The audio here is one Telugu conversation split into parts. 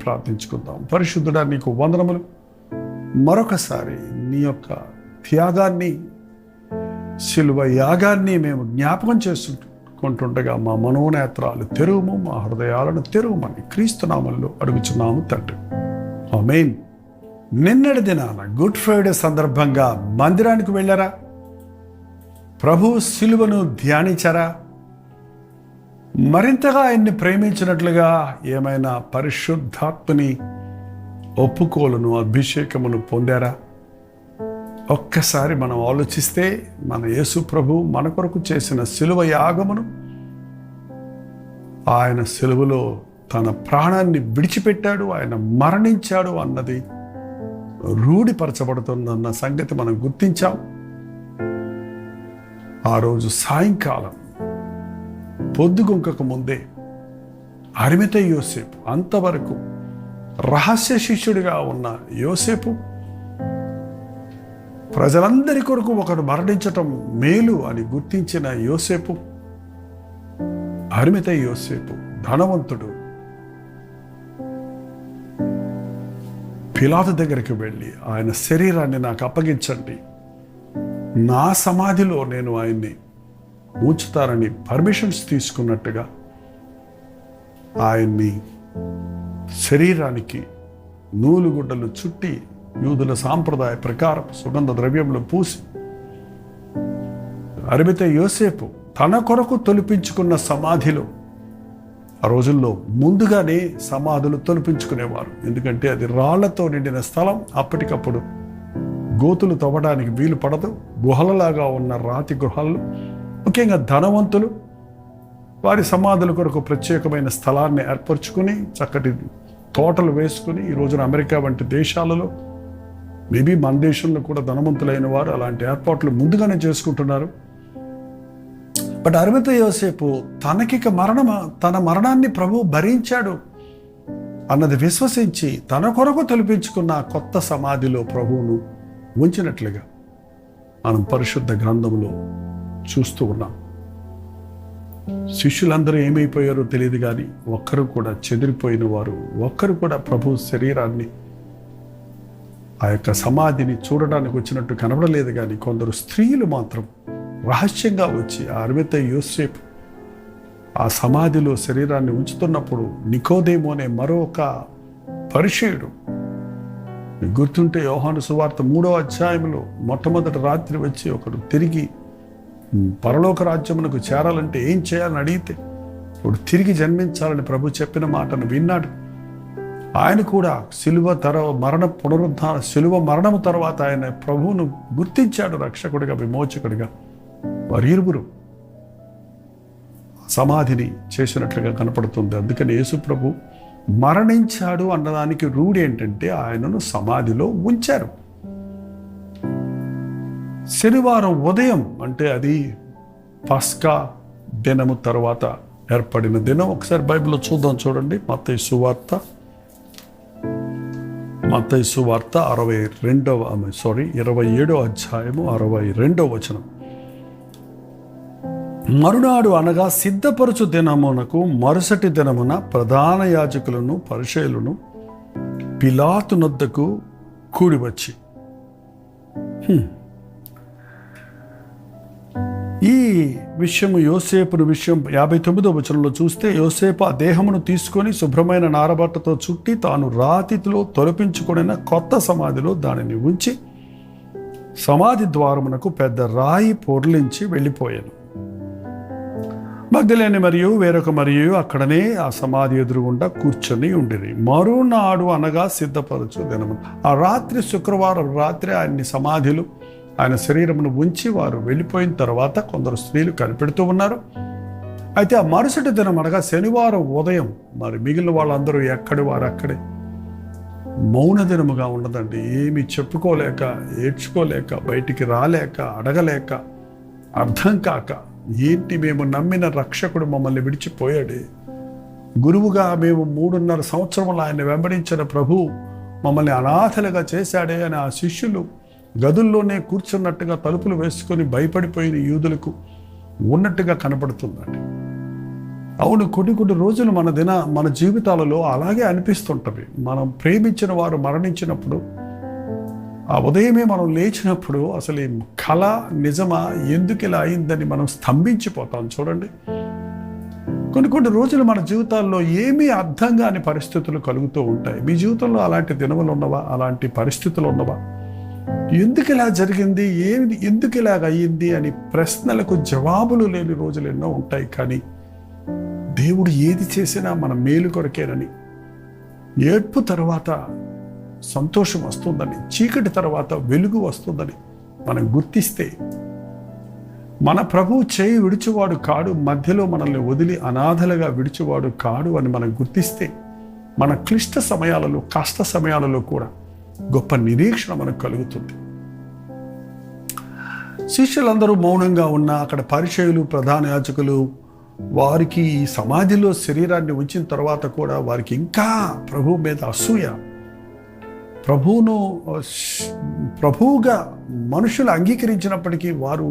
ప్రార్థించుకుందాం. పరిశుద్ధుడా, నీకు వందనములు. మరొకసారి నీ యొక్క త్యాగాన్ని, శిలువ యాగాన్ని మేము జ్ఞాపకం చేసుకుంటుండగా మా మనోనేత్రాలు తెరువుము, మా హృదయాలను తెరువుమని క్రీస్తునామంలో అడుగుచున్నాము తండ్రి. ఆమేన్. నిన్నటి దినాన గుడ్ ఫ్రైడే సందర్భంగా మందిరానికి వెళ్ళారా? ప్రభు శిలువను ధ్యానించారా? మరింతగా ఆయన్ని ప్రేమించినట్లుగా ఏమైనా పరిశుద్ధాత్మని ఒప్పుకోలును, అభిషేకమును పొందారా? ఒక్కసారి మనం ఆలోచిస్తే మన యేసు ప్రభు మన కొరకు చేసిన శిలువ యాగమును, ఆయన శిలువలో తన ప్రాణాన్ని విడిచిపెట్టాడు, ఆయన మరణించాడు అన్నది రూఢిపరచబడుతుందన్న సంగతి మనం గుర్తించాం. ఆ రోజు సాయంకాలం పొద్దుగుంకకు ముందే అరిమతయి యోసేపు, అంతవరకు రహస్య శిష్యుడిగా ఉన్న యోసేపు, ప్రజలందరి కొరకు ఒకరు మరణించటం మేలు అని గుర్తించిన యోసేపు, అరిమతయి యోసేపు ధనవంతుడు, పిలాతు దగ్గరికి వెళ్ళి ఆయన శరీరాన్ని నాకు అప్పగించండి, నా సమాధిలో నేను ఆయన్ని ఉంచుతారని పర్మిషన్స్ తీసుకున్నట్టుగా ఆయన్ని శరీరానికి నూలుగుడ్డలు చుట్టి యూదుల సాంప్రదాయ ప్రకారం సుగంధ ద్రవ్యములు పూసి, అరిమతయి యోసేపు తన కొరకు తొలిపించుకున్న సమాధిలో, ఆ రోజుల్లో ముందుగానే సమాధులు తొలిపించుకునేవారు, ఎందుకంటే అది రాళ్లతో నిండిన స్థలం. అప్పటికప్పుడు గోతులు తవ్వడానికి వీలు పడదు. గుహలలాగా ఉన్న రాతి గృహాల్లో ముఖ్యంగా ధనవంతులు వారి సమాధుల కొరకు ప్రత్యేకమైన స్థలాన్ని ఏర్పరచుకుని చక్కటి తోటలు వేసుకుని, ఈ రోజున అమెరికా వంటి దేశాలలో, మేబీ మన దేశంలో కూడా ధనవంతులైన వారు అలాంటి ఏర్పాట్లు ముందుగానే చేసుకుంటున్నారు. బట్ అరిమతయి యోసేపు తనకిక తన మరణాన్ని ప్రభు భరించాడు అన్నది విశ్వసించి తన కొరకు తొలిపించుకున్న కొత్త సమాధిలో ప్రభువును ఉంచినట్లుగా మనం పరిశుద్ధ గ్రంథంలో చూస్తూ ఉన్నాం. శిష్యులందరూ ఏమైపోయారో తెలియదు కానీ ఒక్కరు కూడా చెదిరిపోయిన వారు, ఒక్కరు కూడా ప్రభు శరీరాన్ని, ఆ యొక్క సమాధిని చూడడానికి వచ్చినట్టు కనబడలేదు. కానీ కొందరు స్త్రీలు మాత్రం రహస్యంగా వచ్చి ఆ అరిమతయి యోసేపు ఆ సమాధిలో శరీరాన్ని ఉంచుతున్నప్పుడు నికోదేము అనే మరొక పరిచయుడు, గుర్తుంటే యోహాను సువార్త 3వ అధ్యాయంలో మొట్టమొదటి రాత్రి వచ్చి ఒకడు తిరిగి పరలోక రాజ్యమునకు చేరాలంటే ఏం చేయాలని అడిగితే ఇప్పుడు తిరిగి జన్మించాలని ప్రభు చెప్పిన మాటను విన్నాడు. ఆయన కూడా శిలువ మరణము తర్వాత ఆయన ప్రభువును గుర్తించాడు రక్షకుడిగా, విమోచకుడిగా. వారిరువురు సమాధిని చేసినట్లుగా కనపడుతుంది. అందుకని యేసు ప్రభు మరణించాడు అన్నదానికి రూఢి ఏంటంటే ఆయనను సమాధిలో ఉంచారు. శనివారం ఉదయం అంటే అది పస్కా దినము తర్వాత ఏర్పడిన దినం. ఒకసారి బైబిల్లో చూద్దాం, చూడండి. మత్తయి సువార్త 27వ అధ్యాయము 62వ వచనం. మరునాడు అనగా సిద్ధపరచు దినమునకు మరుసటి దినమున ప్రధాన యాజకులను పరిసయ్యులను పిలాతు నొద్దకు కూడివచ్చి, ఈ విషయము యోసేపును విషయం 59వ వచనంలో చూస్తే, యోసేపు ఆ దేహమును తీసుకొని శుభ్రమైన నారబట్టతో చుట్టి తాను రాతిలో తొలపించుకొనిన కొత్త సమాధిలో దానిని ఉంచి సమాధి ద్వారమునకు పెద్ద రాయి పొర్లించి వెళ్ళిపోయాను. మగ్దలేని వేరొక మరియు అక్కడనే ఆ సమాధి ఎదురుగుండా కూర్చొని ఉండిరి. మరునాడు అనగా సిద్ధపరచు దినము. ఆ రాత్రి, శుక్రవారం రాత్రి ఆయన్ని సమాధిలో ఆయన శరీరమును ఉంచి వారు వెళ్ళిపోయిన తర్వాత కొందరు స్త్రీలు కనిపెడుతూ ఉన్నారు. అయితే ఆ మరుసటి దినం అనగా శనివారం ఉదయం మరి మిగిలిన వాళ్ళందరూ ఎక్కడి వారు అక్కడే మౌన దినముగా ఉండదండి. ఏమి చెప్పుకోలేక, ఏడ్చుకోలేక, బయటికి రాలేక, అడగలేక, అర్థం కాక, ఏంటి మేము నమ్మిన రక్షకుడు మమ్మల్ని విడిచిపోయాడే, గురువుగా మేము 3.5 సంవత్సరములు ఆయన వెంబడించిన ప్రభు మమ్మల్ని అనాథలుగా చేశాడే అని ఆ శిష్యులు గదుల్లోనే కూర్చున్నట్టుగా తలుపులు వేసుకొని భయపడిపోయిన యూదులకు ఉన్నట్టుగా కనపడుతుందండి. అవును, కొన్ని రోజులు మన జీవితాలలో అలాగే అనిపిస్తుంటవి. మనం ప్రేమించిన వారు మరణించినప్పుడు, ఆ ఉదయమే మనం లేచినప్పుడు అసలు ఈ కళ నిజమా, ఎందుకు ఇలా అయిందని మనం స్తంభించిపోతాం. చూడండి, కొన్ని రోజులు మన జీవితాల్లో ఏమీ అర్థం కాని పరిస్థితులు కలుగుతూ ఉంటాయి. మీ జీవితంలో అలాంటి దినములు ఉన్నవా? అలాంటి పరిస్థితులు ఉన్నవా? ఎందుకు ఇలా జరిగింది, ఎందుకు ఇలాగ అయ్యింది అని ప్రశ్నలకు జవాబులు లేని రోజులు ఎన్నో ఉంటాయి. కానీ దేవుడు ఏది చేసినా మన మేలు కొరకేనని, ఏడ్పు తర్వాత సంతోషం వస్తుందని, చీకటి తర్వాత వెలుగు వస్తుందని మనం గుర్తిస్తే, మన ప్రభువు చేయి విడిచివాడు కాడు, మధ్యలో మనల్ని వదిలి అనాథలుగా విడిచివాడు కాడు అని మనం గుర్తిస్తే, మన క్లిష్ట సమయాలలో, కష్ట సమయాలలో కూడా గొప్ప నిరీక్షణ మనకు కలుగుతుంది. శిష్యులందరూ మౌనంగా ఉన్న అక్కడ పరిచయులు, ప్రధాన యాజకులు వారికి ఈ సమాధిలో శరీరాన్ని ఉంచిన తర్వాత కూడా వారికి ఇంకా ప్రభువు మీద అసూయ. ప్రభువుగా మనుషులు అంగీకరించినప్పటికీ వారు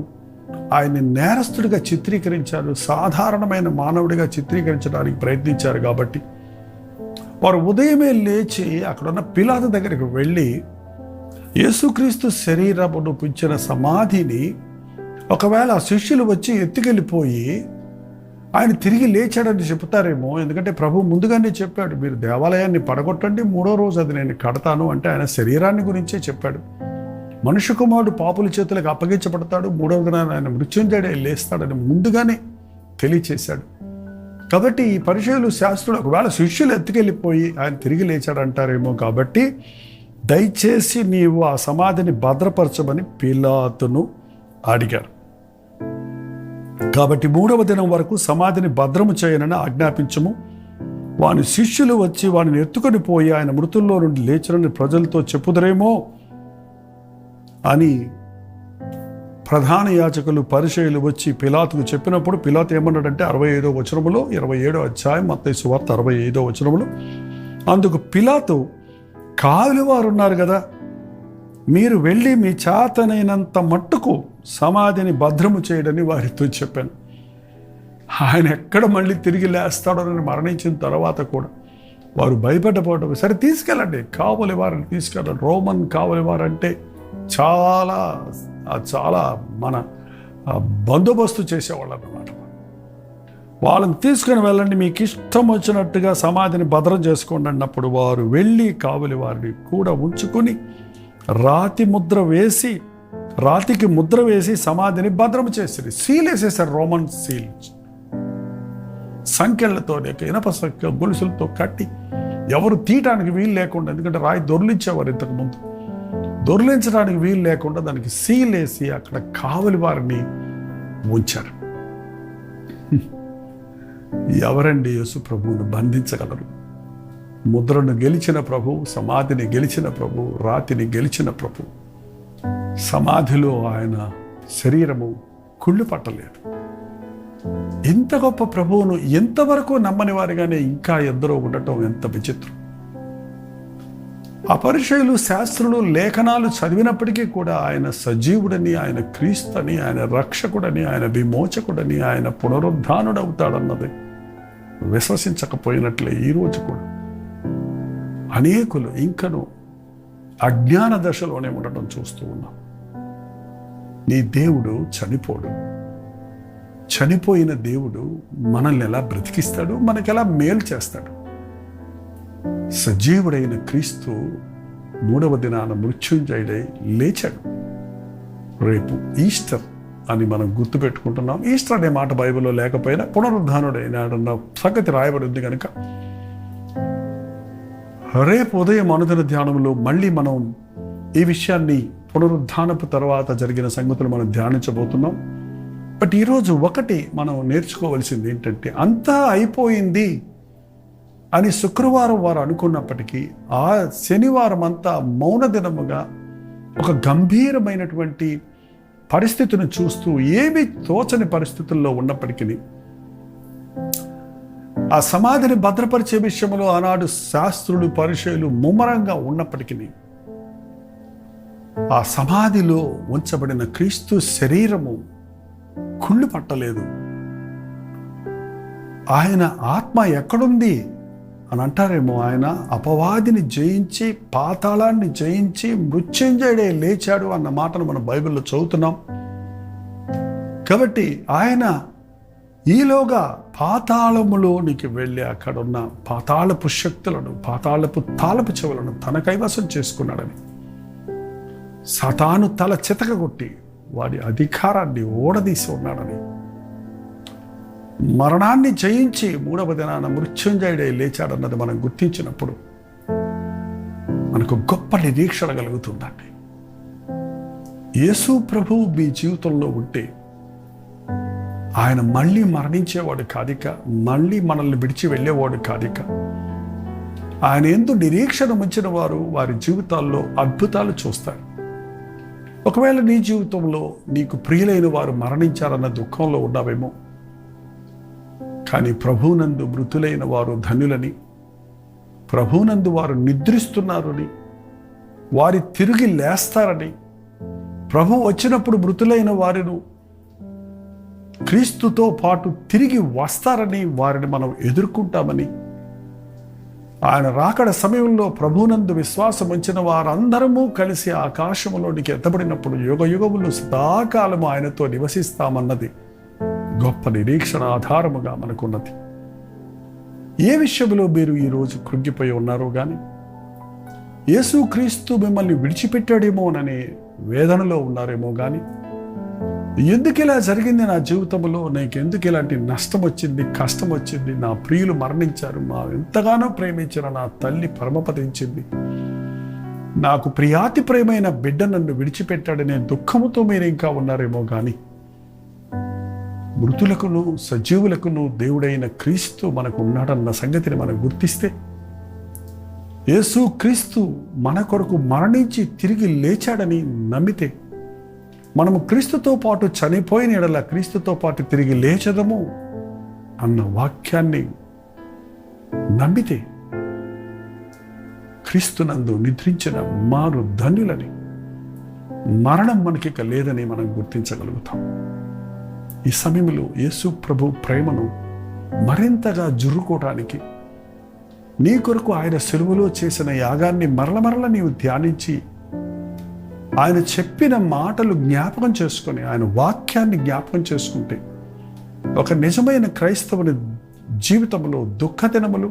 ఆయన్ని నేరస్తుడిగా చిత్రీకరించారు, సాధారణమైన మానవుడిగా చిత్రీకరించడానికి ప్రయత్నించారు. కాబట్టి వారు ఉదయమే లేచి అక్కడున్న పిలాతు దగ్గరికి వెళ్ళి యేసుక్రీస్తు శరీరమును పుంచిన సమాధిని ఒకవేళ శిష్యులు వచ్చి ఎత్తుకెళ్ళిపోయి ఆయన తిరిగి లేచాడని చెప్తారేమో. ఎందుకంటే ప్రభు ముందుగానే చెప్పాడు, మీరు దేవాలయాన్ని పడగొట్టండి, 3వ రోజు అది నేను కడతాను అంటే ఆయన శరీరాన్ని గురించే చెప్పాడు. మనుష్య కుమారుడు పాపుల చేతులకు అప్పగించబడతాడు, 3వ దినాన ఆయన మృత్యుంజయుడై లేస్తాడని ముందుగానే తెలియచేశాడు. కాబట్టి ఈ పరిచయులు, శాస్త్రులు ఒకవేళ శిష్యులు ఎత్తుకెళ్ళిపోయి ఆయన తిరిగి లేచాడంటారేమో. కాబట్టి దయచేసి నీవు ఆ సమాధిని భద్రపరచమని పిలాతును అడిగారు. కాబట్టి 3వ దినం వరకు సమాధిని భద్రము చేయనని ఆజ్ఞాపించము. వాని శిష్యులు వచ్చి వాడిని ఎత్తుకొని పోయి ఆయన మృతుల్లో నుండి లేచరని ప్రజలతో చెప్పుదరేమో అని ప్రధాన యాజకులు, పరిచయులు వచ్చి పిలాతుకు చెప్పినప్పుడు పిలాతు ఏమన్నాడంటే 65వ వచనములో, 27వ అధ్యాయం మత్తయి సువార్త 65వ వచనములో, అందుకు పిలాతు, కావలివారు ఉన్నారు కదా, మీరు వెళ్ళి మీ చేతనైనంత మట్టుకు సమాధిని భద్రము చేయడని వారితో చెప్పాను. ఆయన ఎక్కడ మళ్ళీ తిరిగి లేస్తాడోనని మరణించిన తర్వాత కూడా వారు భయపడపోవడం. సరే తీసుకెళ్ళండి, కావలివారిని తీసుకెళ్ళండి. రోమన్ కావలివారంటే చాలా మన బందోబస్తు చేసేవాళ్ళు అన్నమాట. వాళ్ళని తీసుకుని వెళ్ళండి, మీకు ఇష్టం వచ్చినట్టుగా సమాధిని భద్రం చేసుకోండి అన్నప్పుడు వారు వెళ్ళి కావలి వారిని కూడా ఉంచుకొని రాతికి ముద్ర వేసి సమాధిని భద్రం చేసి సీల్ వేసేసారు. రోమన్ సీల్ సంఖ్యలతో, ఇనప సంఖ్య గొలుసులతో కట్టి ఎవరు తీయటానికి వీలు లేకుండా, ఎందుకంటే రాయి దొర్లించేవారు ఇంతకుముందు, దొర్లించడానికి వీలు లేకుండా దానికి సీల్ వేసి అక్కడ కావలి వారిని ఉంచారు. ఎవరండి యేసు ప్రభువును బంధించగలరు? ముద్రను గెలిచిన ప్రభు, సమాధిని గెలిచిన ప్రభు, రాతిని గెలిచిన ప్రభు. సమాధిలో ఆయన శరీరము కుళ్ళు పట్టలేదు. ఇంత గొప్ప ప్రభువును ఎంతవరకు నమ్మని వారిగానే ఇంకా ఎందరో ఉండటం ఎంత విచిత్రం. ఆ పరిచయులు, శాస్త్రులు లేఖనాలు చదివినప్పటికీ కూడా ఆయన సజీవుడని, ఆయన క్రీస్తుని, ఆయన రక్షకుడని, ఆయన విమోచకుడని, ఆయన పునరుద్ధానుడవుతాడన్నది విశ్వసించకపోయినట్లే ఈరోజు కూడా అనేకులు ఇంకను అజ్ఞాన దశలోనే ఉండటం చూస్తూ ఉన్నాం. నీ దేవుడు చనిపోడు. చనిపోయిన దేవుడు మనల్ని ఎలా బ్రతికిస్తాడు, మనకెలా మేలు చేస్తాడు? సజీవుడైన క్రీస్తు 3వ దినాన మృత్యుంజయుడై లేచాడు. రేపు ఈస్టర్ అని మనం గుర్తుపెట్టుకుంటున్నాం. ఈస్టర్ అనే మాట బైబిల్లో లేకపోయినా పునరుద్ధానుడైనాడన్న సంగతి రాయబడి ఉంది కనుక రేపు ఉదయం అనుదిన ధ్యానంలో మళ్ళీ మనం ఈ విషయాన్ని, పునరుద్ధానపు తర్వాత జరిగిన సంగతులు మనం ధ్యానించబోతున్నాం. బట్ ఈరోజు ఒకటి మనం నేర్చుకోవాల్సింది ఏంటంటే, అంతా అయిపోయింది అని శుక్రవారం వారు అనుకున్నప్పటికీ ఆ శనివారం అంతా మౌన దినముగా ఒక గంభీరమైనటువంటి పరిస్థితిని చూస్తూ ఏమీ తోచని పరిస్థితుల్లో ఉన్నప్పటికీ ఆ సమాధిని భద్రపరిచే విషయంలో ఆనాడు శాస్త్రులు, పరిచయులు ముమ్మరంగా ఉన్నప్పటికీ ఆ సమాధిలో ఉంచబడిన క్రీస్తు శరీరము కుళ్ళు పట్టలేదు. ఆయన ఆత్మ ఎక్కడుంది అని అంటారేమో. ఆయన అపవాదిని జయించి పాతాళాన్ని జయించి మృత్యుంజయుడే లేచాడు అన్న మాటను మనం బైబిల్లో చదువుతున్నాం. కాబట్టి ఆయన ఈలోగా పాతాళములోనికి వెళ్ళి అక్కడున్న పాతాళపు శక్తులను, పాతాళపు తాళపు చెవులను తన కైవసం చేసుకున్నాడని, సాతాను తల చితకగొట్టి వాడి అధికారాన్ని ఓడదీసి ఉన్నాడని, మరణాన్ని జయించి మూడవ దినాన మృత్యుంజయుడే లేచాడన్నది మనం గుర్తించినప్పుడు మనకు గొప్ప నిరీక్షణ కలుగుతుందండి. యేసు ప్రభువు మీ జీవితంలో ఉంటే ఆయన మళ్ళీ మరణించేవాడు కాదిక, మళ్ళీ మనల్ని విడిచి వెళ్ళేవాడు కాదిక. ఆయన యందు నిరీక్షణ ఉంచిన వారు వారి జీవితాల్లో అద్భుతాలు చూస్తారు. ఒకవేళ నీ జీవితంలో నీకు ప్రియులైన వారు మరణించారన్న దుఃఖంలో ఉన్నావేమో, కానీ ప్రభువునందు మృతులైన వారు ధన్యులని, ప్రభువునందు వారు నిద్రిస్తున్నారని, వారి తిరిగి లేస్తారని, ప్రభు వచ్చినప్పుడు మృతులైన వారిను క్రీస్తుతో పాటు తిరిగి వస్తారని, వారిని మనం ఎదుర్కొంటామని, ఆయన రాకడ సమయంలో ప్రభువునందు విశ్వాసం ఉంచిన వారందరము కలిసి ఆకాశంలోనికి ఎత్తబడినప్పుడు యుగ యుగములు సదాకాలము ఆయనతో నివసిస్తామన్నది గొప్ప నిరీక్షణ ఆధారముగా మనకున్నది. ఏ విషయంలో మీరు ఈరోజు కృంగిపోయి ఉన్నారో కానీ, యేసుక్రీస్తు మిమ్మల్ని విడిచిపెట్టాడేమోననే వేదనలో ఉన్నారేమో కానీ, ఎందుకు ఇలా జరిగింది నా జీవితంలో, నాకెందుకు ఇలాంటి నష్టం వచ్చింది, కష్టం వచ్చింది, నా ప్రియులు మరణించారు, మా ఎంతగానో ప్రేమించిన నా తల్లి పరమపదించింది, నాకు ప్రియాతి ప్రేమైన బిడ్డ నన్ను విడిచిపెట్టాడనే దుఃఖముతో మీరు ఇంకా ఉన్నారేమో కానీ, మృతులకును సజీవులకును దేవుడైన క్రీస్తు మనకు ఉన్నాడన్న సంగతిని మనం గుర్తిస్తే, యేసు క్రీస్తు మన కొరకు మరణించి తిరిగి లేచాడని నమ్మితే, మనము క్రీస్తుతో పాటు చనిపోయిన ఎడల క్రీస్తుతో పాటు తిరిగి లేచదము అన్న వాక్యాన్ని నమ్మితే, క్రీస్తునందు నిద్రించిన మారు ధన్యులని, మరణం మనకిక లేదని మనం గుర్తించగలుగుతాం. ఈ సమయంలో యేసు ప్రభు ప్రేమను మరింతగా జుర్రుకోవడానికి, నీ కొరకు ఆయన సెలవులో చేసిన యాగాన్ని మరల నీవు ధ్యానించి, ఆయన చెప్పిన మాటలు జ్ఞాపకం చేసుకొని, ఆయన వాక్యాన్ని జ్ఞాపకం చేసుకుంటే, ఒక నిజమైన క్రైస్తవుని జీవితంలో దుఃఖ దినములు,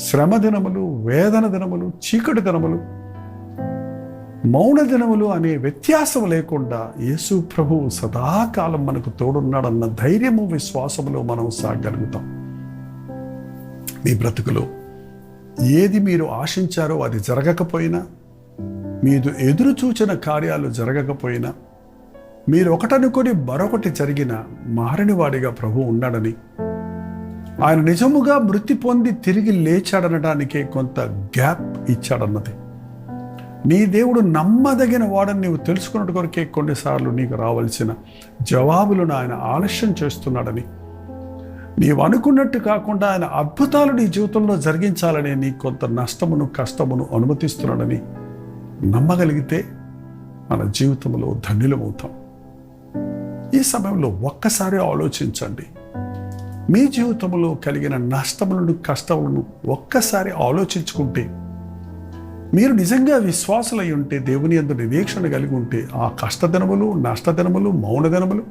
శ్రమ దినములు, వేదన దినములు, చీకటి దినములు, మౌన దినములు అనే వ్యత్యాసం లేకుండా యేసు ప్రభువు సదాకాలం మనకు తోడున్నాడన్న ధైర్యము, విశ్వాసములో మనం సాగలుగుతాం. మీ బ్రతుకులో ఏది మీరు ఆశించారో అది జరగకపోయినా, మీరు ఎదురు చూచిన కార్యాలు జరగకపోయినా, మీరు ఒకటనుకొని మరొకటి జరిగిన మారనివాడిగా ప్రభు ఉన్నాడని, ఆయన నిజముగా మృతి పొంది తిరిగి లేచాడనడానికే కొంత గ్యాప్ ఇచ్చాడన్నది, నీ దేవుడు నమ్మదగిన వాడని నీవు తెలుసుకున్నట్టు కొరకే కొన్నిసార్లు నీకు రావాల్సిన జవాబులను ఆయన ఆలస్యం చేస్తున్నాడని, నీవు అనుకున్నట్టు కాకుండా ఆయన అద్భుతాలు నీ జీవితంలో జరిగించాలని నీ కొంత నష్టమును, కష్టమును అనుమతిస్తున్నాడని నమ్మగలిగితే మన జీవితంలో ధన్యులమవుతాం. ఈ సమయంలో ఒక్కసారి ఆలోచించండి. మీ జీవితంలో కలిగిన నష్టములను, కష్టములను ఒక్కసారి ఆలోచించుకుంటే, మీరు నిజంగా విశ్వాసులై ఉంటే, దేవుని యందు నిరీక్షణ కలిగి ఉంటే, ఆ కష్టదినములు, నష్టదినములు, మౌనదినములు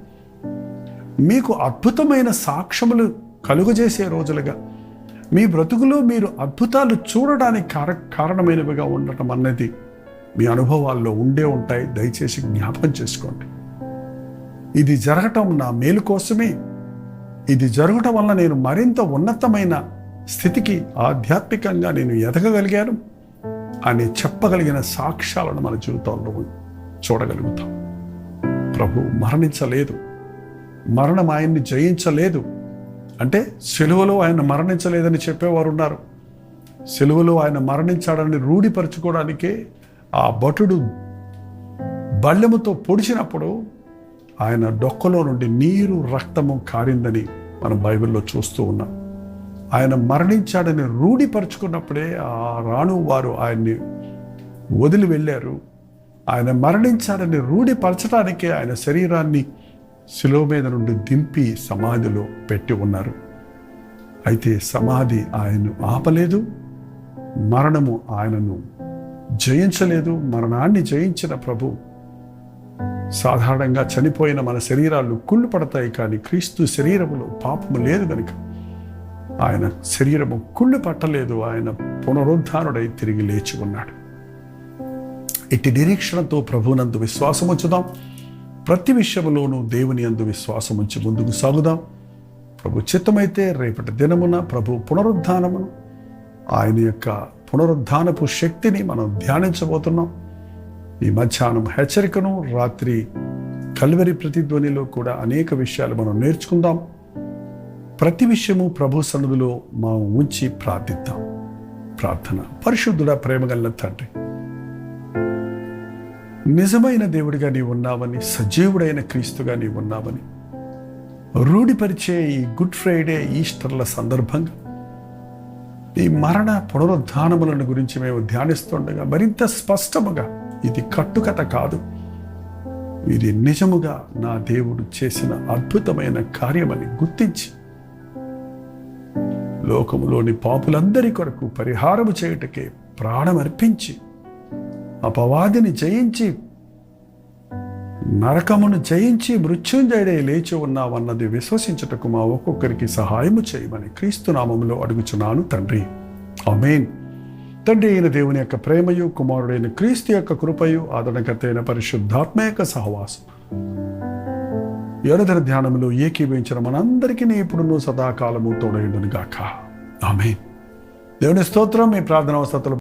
మీకు అద్భుతమైన సాక్ష్యములు కలుగజేసే రోజులుగా, మీ బ్రతుకులో మీరు అద్భుతాలు చూడడానికి కారణమైనవిగా ఉండటం అన్నది మీ అనుభవాల్లో ఉండే ఉంటాయి. దయచేసి జ్ఞాపకం చేసుకోండి. ఇది జరగటం నా మేలు కోసమే, ఇది జరగటం వల్ల నేను మరింత ఉన్నతమైన స్థితికి ఆధ్యాత్మికంగా నేను ఎదగగలిగాను అని చెప్పగలిగిన సాక్ష్యాలను మన జీవితాల్లో చూడగలుగుతాం. ప్రభు మరణించలేదు, మరణం ఆయన్ని జయించలేదు. అంటే సిలువలో ఆయన మరణించలేదని చెప్పేవారు ఉన్నారు. సిలువలో ఆయన మరణించాడని రూఢిపరచుకోవడానికే ఆ భటుడు బల్లెముతో పొడిచినప్పుడు ఆయన డొక్కలో నుండి నీరు, రక్తము కారిందని మనం బైబిల్లో చూస్తూ ఉన్నాం. ఆయన మరణించాడని రూఢిపరుచుకున్నప్పుడే ఆ రాణు వారు ఆయన్ని వదిలి వెళ్ళారు. ఆయన మరణించాడని రూఢిపరచడానికే ఆయన శరీరాన్ని శిలువ మీద నుండి దింపి సమాధిలో పెట్టి ఉన్నారు. అయితే సమాధి ఆయన్ను ఆపలేదు, మరణము ఆయనను జయించలేదు. మరణాన్ని జయించిన ప్రభు, సాధారణంగా చనిపోయిన మన శరీరాలు కుళ్ళు పడతాయి, కానీ క్రీస్తు శరీరములో పాపము లేదు కనుక ఆయన శరీరము కుళ్ళు పట్టలేదు. ఆయన పునరుద్ధానుడై తిరిగి లేచి ఉన్నాడు. ఇట్టి నిరీక్షణతో ప్రభునందు విశ్వాసం ఉంచుదాం. ప్రతి విషయంలోనూ దేవుని యందు విశ్వాసం ఉంచి ముందుకు సాగుదాం. ప్రభు చిత్తమైతే రేపటి దినమున ప్రభు పునరుద్ధానమును, ఆయన యొక్క పునరుద్ధానపు శక్తిని మనం ధ్యానించబోతున్నాం. ఈ మధ్యాహ్నం హెచ్చరికను, రాత్రి కల్వరి ప్రతిధ్వనిలో కూడా అనేక విషయాలు మనం నేర్చుకుందాం. ప్రతి విషయము ప్రభు సన్నిధిలో మనం ఉంచి ప్రార్థిద్దాం. ప్రార్థన. పరిశుద్ధుడా, ప్రేమగల తండ్రి, నిజమైన దేవుడిగా నీవు ఉన్నావని, సజీవుడైన క్రీస్తుగా నీవు ఉన్నావని రూఢిపరిచే ఈ గుడ్ ఫ్రైడే, ఈస్టర్ల సందర్భంగా ఈ మరణ పునరుద్ధానములను గురించి మేము ధ్యానిస్తుండగా మరింత స్పష్టముగా ఇది కట్టుకథ కాదు, ఇది నిజముగా నా దేవుడు చేసిన అద్భుతమైన కార్యమని గుర్తించి లోకములోని పాపులందరి కొరకు పరిహారము చేయుటకే ప్రాణమర్పించి అపవాదిని జయించి నరకమును జయించి మృత్యుంజయుడై లేచి ఉన్నావన్నది విశ్వసించుటకు మా ఒక్కొక్కరికి సహాయము చేయమని క్రీస్తు నామములో అడుగుచున్నాను తండ్రి. ఆమేన్. తండ్రి అయిన దేవుని యొక్క ప్రేమయు, కుమారుడైన క్రీస్తు యొక్క కృపయు, ఆదరణకర్త అయిన పరిశుద్ధాత్మ యొక్క సహవాసం యోనదర ధ్యానములో ఏకీభవించిన మనందరికీ ఇప్పుడును సదాకాలము తోడయుండును గాక. ఆమేన్. దేవుని స్తోత్రం. మీ ప్రార్థన అవసరతలు